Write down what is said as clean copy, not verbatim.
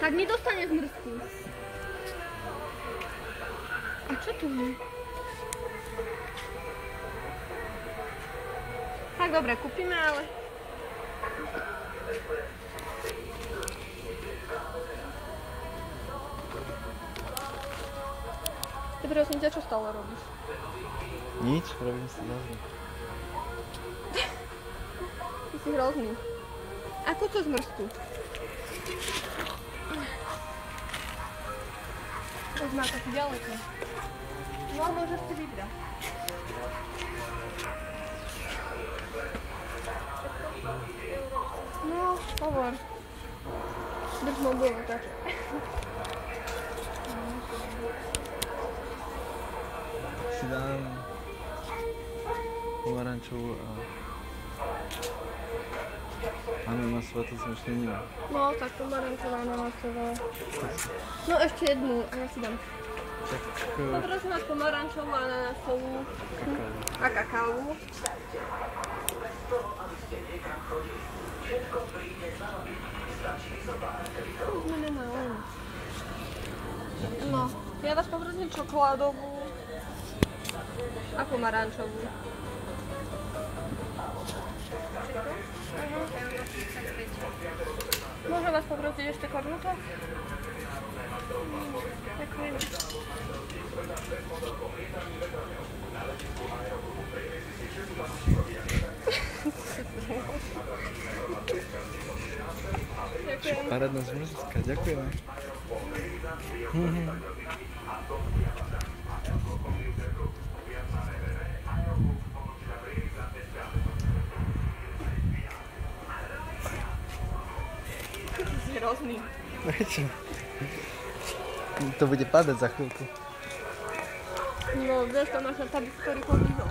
Tak mi dostane zmrzku. A čo tu je? Tak dobre, kúpime, ale... Ty prosím ťa, čo stále robíš? Nič, robím si dobrý. Ty si hrozný. Ako to zmrzku? Už má taký ďaleko. No, môžeš si vybrať. No, hovor. Drž mobil, tak. Si dám pomarančovú a ananasová, to som ešte nemal. No, tak pomarančová, ananasová. No, ešte jednu, a ja si dám. Tak... Poprosím vás pomarančovú, ananasovú a kakao. No, ja vás poprosím čokoládovú a pomarančovú. Môžem vás poprosiť ešte kornuto? Ďakujem. Ďakujem. Parádna zmrzka, ďakujeme. Ty si hrozný. Prečo? To bude padať za chvíľku. No, vieš, tam máš na tabu, ktorý chodí, no.